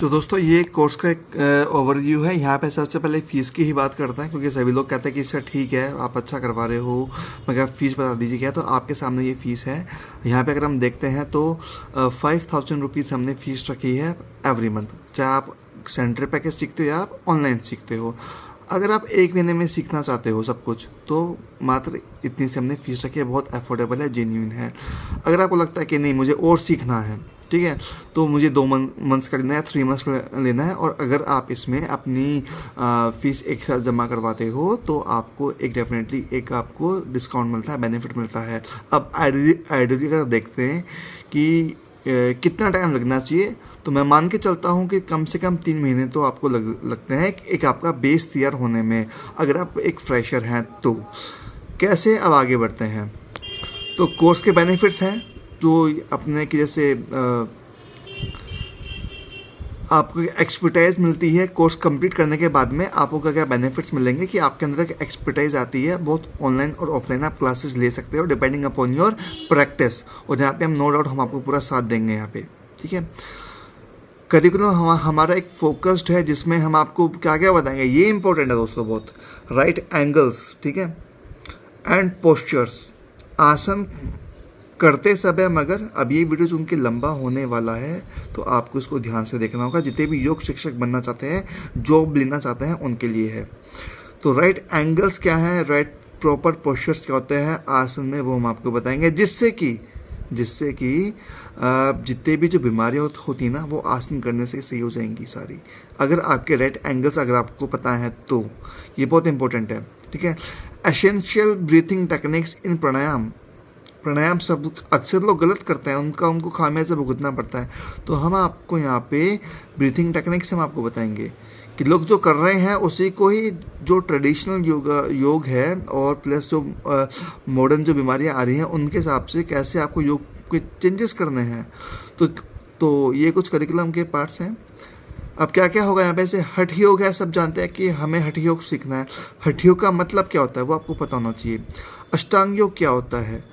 तो दोस्तों ये कोर्स का एक ओवरव्यू है। यहाँ पे सबसे पहले फ़ीस की ही बात करते हैं, क्योंकि सभी लोग कहते हैं कि इसका ठीक है, आप अच्छा करवा रहे हो, मगर फ़ीस बता दीजिए क्या। तो आपके सामने ये फ़ीस है। यहाँ पे अगर हम देखते हैं तो 5000 रुपीज़ हमने फ़ीस रखी है एवरी मंथ, चाहे आप सेंटर पैकेज सीखते हो या आप ऑनलाइन सीखते हो। अगर आप एक महीने में सीखना चाहते हो सब कुछ, तो मात्र इतनी से हमने फ़ीस रखी है। बहुत अफोर्डेबल है, जेन्युइन है। अगर आपको लगता है कि नहीं मुझे और सीखना है, ठीक है, तो मुझे 2 मंथ्स का लेना है, 3 मंथ्स का लेना है, और अगर आप इसमें अपनी फ़ीस एक साथ जमा करवाते हो तो आपको एक डेफिनेटली एक आपको डिस्काउंट मिलता है, बेनिफिट मिलता है। अब आइडियली अगर देखते हैं कि कितना टाइम लगना चाहिए, तो मैं मान के चलता हूँ कि कम से कम 3 महीने तो आपको लगते हैं एक आपका बेस तैयार होने में, अगर आप एक फ्रेशर हैं तो। कैसे, अब आगे बढ़ते हैं। तो कोर्स के बेनिफिट्स हैं जो अपने की जैसे आपको एक्सपर्टाइज मिलती है। कोर्स कंप्लीट करने के बाद में आपको क्या क्या बेनिफिट्स मिलेंगे कि आपके अंदर एक एक्सपर्टाइज आती है। बहुत ऑनलाइन और ऑफलाइन आप क्लासेस ले सकते हो डिपेंडिंग अपॉन योर प्रैक्टिस, और यहाँ पे हम नो डाउट हम आपको पूरा साथ देंगे यहाँ पे, ठीक है। करिकुलम हमारा एक फोकस्ड है, जिसमें हम आपको क्या क्या बताएंगे, ये इंपॉर्टेंट है दोस्तों बहुत। राइट एंगल्स, ठीक है, एंड पोस्चर्स, आसन करते समय, मगर अब ये वीडियो चूंकि लंबा होने वाला है तो आपको इसको ध्यान से देखना होगा। जितने भी योग शिक्षक बनना चाहते हैं, जॉब लेना चाहते हैं, उनके लिए है। तो राइट एंगल्स क्या है, राइट प्रॉपर पोस्चर्स क्या होते हैं आसन में, वो हम आपको बताएंगे, जिससे कि जितने भी जो बीमारियाँ होती हैं ना, वो आसन करने से सही हो जाएंगी सारी। अगर आपके राइट एंगल्स अगर आपको पता है तो ये बहुत इंपॉर्टेंट है, ठीक है। एसेंशियल ब्रीथिंग टेक्निक्स इन प्राणायाम सब अक्सर लोग गलत करते हैं, उनको खामियाजा भुगतना पड़ता है। तो हम आपको यहाँ पे ब्रीथिंग टेक्निक्स हम आपको बताएंगे कि लोग जो कर रहे हैं उसी को ही, जो ट्रेडिशनल योग है, और प्लस जो मॉडर्न जो बीमारियाँ आ रही हैं उनके हिसाब से कैसे आपको योग के चेंजेस करने हैं। तो ये कुछ करिकुलम के पार्ट्स हैं। अब क्या क्या होगा यहाँ पे, जैसे हठ योग है, सब जानते हैं कि हमें हठ योग सीखना है। हठ योग का मतलब क्या होता है वो आपको पता होना चाहिए। अष्टांग योग क्या होता है,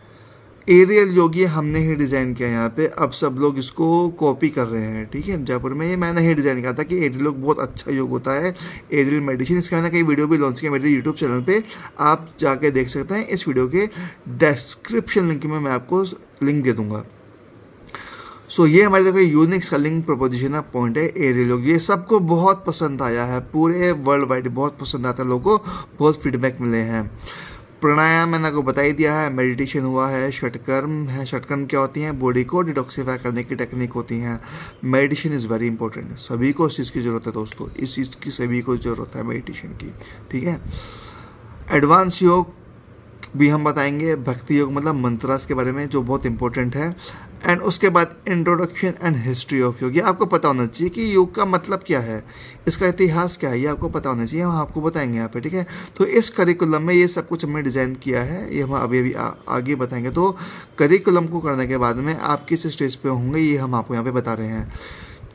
एरियल योग ये हमने ही डिज़ाइन किया यहाँ पे, अब सब लोग इसको कॉपी कर रहे हैं, ठीक है। जयपुर में ये मैंने ही डिज़ाइन किया था कि एरियल योग बहुत अच्छा योग होता है, एरियल मेडिसिन। इसका मैंने कई वीडियो भी लॉन्च किया मेरे यूट्यूब चैनल पे, आप जाके देख सकते हैं। इस वीडियो के डिस्क्रिप्शन लिंक में मैं आपको लिंक दे दूंगा। सो ये हमारे देखो यूनिक सेलिंग प्रोपोजिशन है, पॉइंट है एरियल योग। ये सबको बहुत पसंद आया है, पूरे वर्ल्ड वाइड बहुत पसंद आता है, लोगों को बहुत फीडबैक मिले हैं। प्राणायाम मैंने आपको बता ही दिया है, मेडिटेशन हुआ है, षटकर्म है। षटकर्म क्या होती हैं, बॉडी को डिटॉक्सिफाई करने की टेक्निक होती हैं। मेडिटेशन इज़ वेरी इंपॉर्टेंट, सभी को इस चीज़ की ज़रूरत है दोस्तों, इस चीज़ की सभी को ज़रूरत है मेडिटेशन की, ठीक है। एडवांस योग भी हम बताएंगे, भक्ति योग मतलब मंत्रास के बारे में, जो बहुत इंपॉर्टेंट है। एंड उसके बाद इंट्रोडक्शन एंड हिस्ट्री ऑफ योग। ये आपको पता होना चाहिए कि योग का मतलब क्या है, इसका इतिहास क्या है, ये आपको पता होना चाहिए, हम आपको बताएंगे यहाँ पे, ठीक है। तो इस करिकुलम में ये सब कुछ हमने डिज़ाइन किया है, ये हम अभी आगे बताएंगे। तो करिकुलम को करने के बाद में आप किस स्टेज पे होंगे ये हम आपको यहाँ पे बता रहे हैं।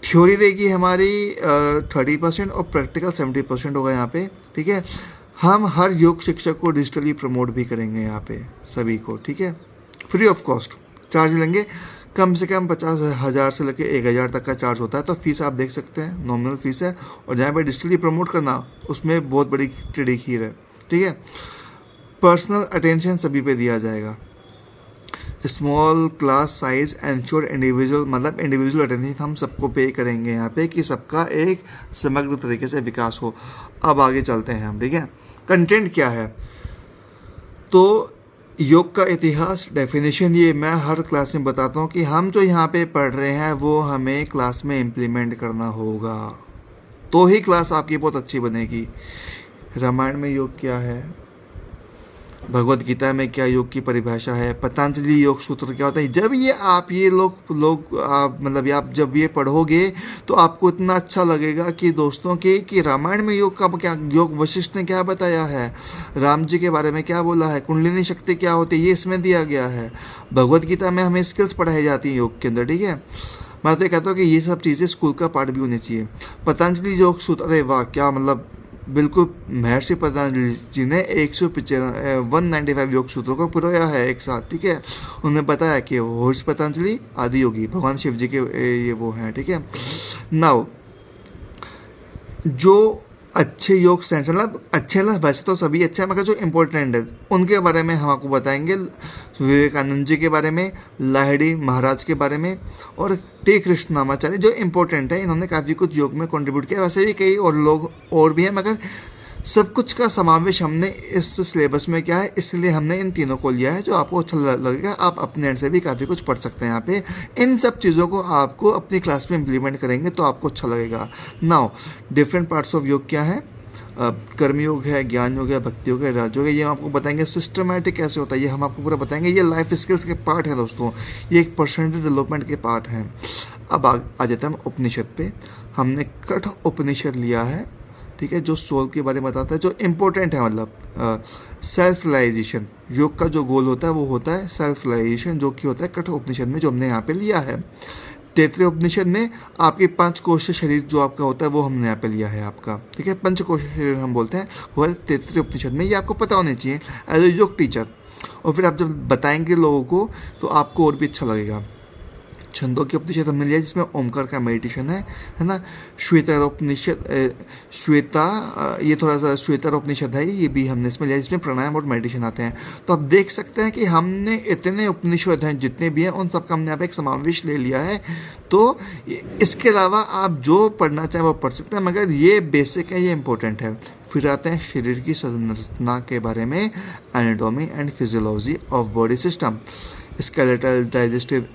थ्योरी रहेगी हमारी 30% और प्रैक्टिकल 70% होगा यहाँ पे, ठीक है। हम हर योग शिक्षक को डिजिटली प्रमोट भी करेंगे यहाँ पे सभी को, ठीक है, फ्री ऑफ कॉस्ट। चार्ज लेंगे कम से कम 50,000 से लेकर 1,000 तक का चार्ज होता है। तो फीस आप देख सकते हैं, नॉमिनल फीस है, और जहाँ पे डिजिटली प्रमोट करना उसमें बहुत बड़ी टेढ़ी खीर है, ठीक है। पर्सनल अटेंशन सभी पे दिया जाएगा। Small class size ensure individual, मतलब इंडिविजुअल अटेंशन हम सबको पे करेंगे यहाँ पे, कि सबका एक समग्र तरीके से विकास हो। अब आगे चलते हैं हम, ठीक है। कंटेंट क्या है, तो योग का इतिहास, डेफिनेशन, ये मैं हर क्लास में बताता हूँ कि हम जो यहाँ पे पढ़ रहे हैं वो हमें क्लास में इम्प्लीमेंट करना होगा, तो ही क्लास आपकी बहुत अच्छी बनेगी। रामायण में योग क्या है, भगवत गीता में क्या योग की परिभाषा है, पतंजलि योग सूत्र क्या होता है। जब ये आप मतलब आप जब ये पढ़ोगे तो आपको इतना अच्छा लगेगा कि दोस्तों कि रामायण में योग का क्या, योग वशिष्ठ ने क्या बताया है, राम जी के बारे में क्या बोला है, कुंडलिनी शक्ति क्या होती है, ये इसमें दिया गया है। भगवत गीता में हमें स्किल्स पढ़ाई जाती हैं योग के अंदर, ठीक है। मैं तो ये कहता हूँ कि ये सब चीज़ें स्कूल का पार्ट भी होनी चाहिए। पतंजलि योग सूत्र, अरे वाह क्या, मतलब बिल्कुल महर्षि पतंजलि जी ने 195 योग सूत्रों को पुरोया है एक साथ, ठीक है। उन्होंने बताया कि महर्षि पतंजलि आदि योगी भगवान शिव जी के ये वो हैं, ठीक है। नाउ जो अच्छे योग सेंस मतलब अच्छे ना, वैसे तो सभी अच्छे हैं मगर जो इम्पोर्टेंट है उनके बारे में हम आपको बताएंगे। विवेकानंद जी के बारे में, लाहिड़ी महाराज के बारे में, और टी कृष्णमाचार्य जो इम्पोर्टेंट है, इन्होंने काफ़ी कुछ योग में कंट्रीब्यूट किया। वैसे भी कई और लोग और भी हैं मगर सब कुछ का समावेश हमने इस सिलेबस में किया है, इसलिए हमने इन तीनों को लिया है। जो आपको अच्छा लगेगा आप अपने एंड से भी काफ़ी कुछ पढ़ सकते हैं यहाँ पे। इन सब चीज़ों को आपको अपनी क्लास में इम्प्लीमेंट करेंगे तो आपको अच्छा लगेगा। नाउ डिफरेंट पार्ट्स ऑफ योग क्या है, कर्म योग है, ज्ञान योग है, भक्ति योग है, राजयोग है, ये हम आपको बताएंगे। सिस्टमैटिक कैसे होता है ये हम आपको पूरा बताएंगे। ये लाइफ स्किल्स के पार्ट है दोस्तों, ये एक पर्सनैलिटी डेवलपमेंट के पार्ट हैं। अब आ जाते हैं हम उपनिषद पे। हमने कठ उपनिषद लिया है, ठीक है, जो सोल के बारे में बताता है, जो इम्पोर्टेंट है। मतलब सेल्फ रियलाइजेशन, योग का जो गोल होता है वो होता है सेल्फ रियलाइजेशन, जो कि होता है कठ उपनिषद में, जो हमने यहाँ पे लिया है। तैतृय उपनिषद में आपके 5 कोश शरीर जो आपका होता है वो हमने यहाँ पे लिया है आपका, ठीक है। पंचकोश शरीर हम बोलते हैं, वो है तैतृय उपनिषद में। ये आपको पता होना चाहिए एज ए योग टीचर, और फिर आप जब बताएंगे लोगों को तो आपको और भी अच्छा लगेगा। छंदों की उपनिषद हमने लिया जिसमें ओमकार का मेडिटेशन है ना। श्वेतारोपनिषद, ये थोड़ा सा श्वेतारोपनिषद है, ये भी हमने इसमें लिया जिसमें प्राणायाम और मेडिटेशन आते हैं। तो आप देख सकते हैं कि हमने इतने उपनिषद हैं जितने भी हैं उन सबका हमने यहाँ पे एक समावेश ले लिया है। तो इसके अलावा आप जो पढ़ना चाहें वो पढ़ सकते हैं, मगर ये बेसिक है, ये इंपॉर्टेंट है। फिर आते हैं शरीर की संरचना के बारे में, anatomy and physiology of body system, skeletal, digestive,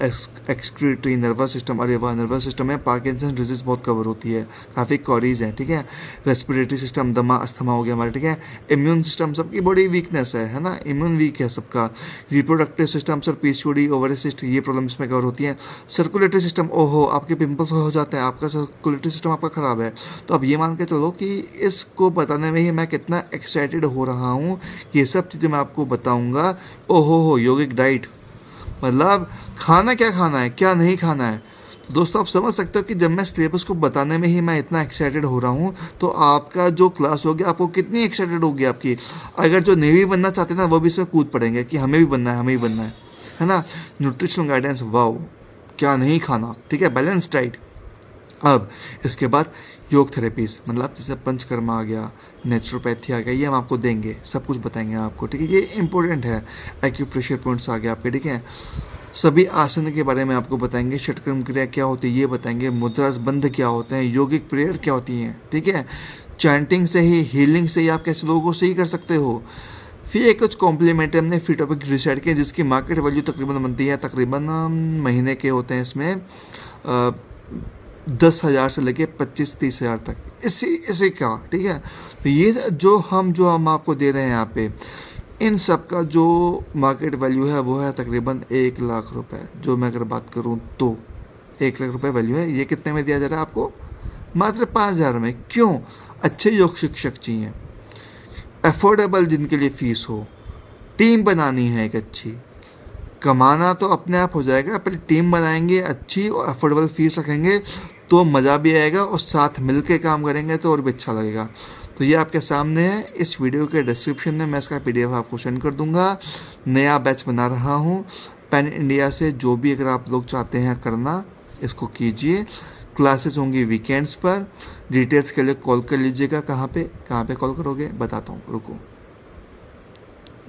excretory, nervous system. अरे वाह, नर्वस सिस्टम में पार्किंसन डिजीज बहुत कवर होती है, काफ़ी क्वेरीज हैं, ठीक है। रेस्पिरेटरी सिस्टम, दमा अस्थमा हो गया हमारा, ठीक है। इम्यून सिस्टम, सबकी बड़ी वीकनेस है ना, इम्यून वीक है सबका। रिप्रोडक्टिव सिस्टम सर, पीसीओडी, ओवरसिस्ट, ये प्रॉब्लम इसमें कवर होती है। सर्कुलेटरी सिस्टम, ओहो आपके पिंपल्स हो जाते हैं, आपका सर्कुलेटरी सिस्टम आपका ख़राब है। तो अब ये मान के चलो कि इसको बताने में ही मैं कितना एक्साइटेड हो रहा हूँ कि ये सब चीज़ें मैं आपको बताऊँगा। ओहो हो, योगिक डाइट, मतलब खाना क्या खाना है, क्या नहीं खाना है। तो दोस्तों आप समझ सकते हो कि जब मैं सिलेबस को बताने में ही मैं इतना एक्साइटेड हो रहा हूँ तो आपका जो क्लास होगी आपको कितनी एक्साइटेड होगी आपकी। अगर जो नेवी बनना चाहते हैं ना वो भी इसमें कूद पड़ेंगे कि हमें भी बनना है, हमें भी बनना है ना। न्यूट्रिशनल गाइडेंस, वाओ क्या नहीं खाना, ठीक है, बैलेंस डाइट। अब इसके बाद योग थेरेपीज, मतलब जैसे पंचकर्मा आ गया, नेचुरोपैथी आ गया, ये हम आपको देंगे, सब कुछ बताएंगे आपको, ठीक है। ये इंपॉर्टेंट है। एक्यूप्रेशर पॉइंट्स आ गए आपके, ठीक है। सभी आसन के बारे में आपको बताएंगे, षटकर्म क्रिया क्या होती है ये बताएंगे, मुद्रास बंध क्या होते हैं, योगिक प्रेयर क्या होती हैं, ठीक है। चैंटिंग से ही, हीलिंग से ही आप कैसे लोगों को सही कर सकते हो। फिर एक कुछ कॉम्प्लीमेंट्री हमने फ्री टॉपिक डिसाइड किया जिसकी मार्केट वैल्यू तकरीबन बनती है, तकरीबन महीने के होते हैं इसमें 10,000 से लेके 25-30 हज़ार तक, इसी का, ठीक है। तो ये जो हम आपको दे रहे हैं यहाँ पे, इन सब का जो मार्केट वैल्यू है वो है तकरीबन 1 लाख रुपए। जो मैं अगर बात करूँ तो 1 लाख रुपए वैल्यू है। ये कितने में दिया जा रहा है आपको? मात्र 5,000 में। क्यों? अच्छे योग शिक्षक चाहिए, अफोर्डेबल जिनके लिए फीस हो, टीम बनानी है एक अच्छी, कमाना तो अपने आप हो जाएगा, पहले टीम बनाएंगे अच्छी और अफोर्डेबल फीस रखेंगे तो मज़ा भी आएगा और साथ मिल के काम करेंगे तो और भी अच्छा लगेगा। तो ये आपके सामने है, इस वीडियो के डिस्क्रिप्शन में मैं इसका PDF आपको सेंड कर दूंगा। नया बैच बना रहा हूँ पैन इंडिया से, जो भी अगर आप लोग चाहते हैं करना इसको कीजिए। क्लासेस होंगी वीकेंड्स पर। डिटेल्स के लिए कॉल कर लीजिएगा। कहाँ पे कॉल करोगे बताता हूँ, रुको।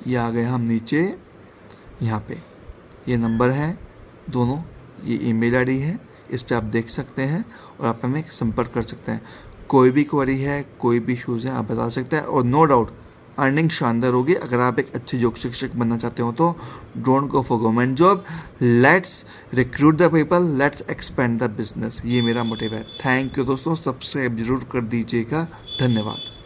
ये आ गए हम नीचे, यहाँ पे ये नंबर है दोनों, ये ईमेल आईडी है, इस पर आप देख सकते हैं और आप हमें संपर्क कर सकते हैं। कोई भी क्वेरी है, कोई भी इशूज़ हैं, आप बता सकते हैं। और नो डाउट अर्निंग शानदार होगी। अगर आप एक अच्छे योग शिक्षक बनना चाहते हो तो don't go for government job, let's recruit the people, let's expand the business. ये मेरा मोटिव है। थैंक यू दोस्तों, सब्सक्राइब जरूर कर दीजिएगा। धन्यवाद।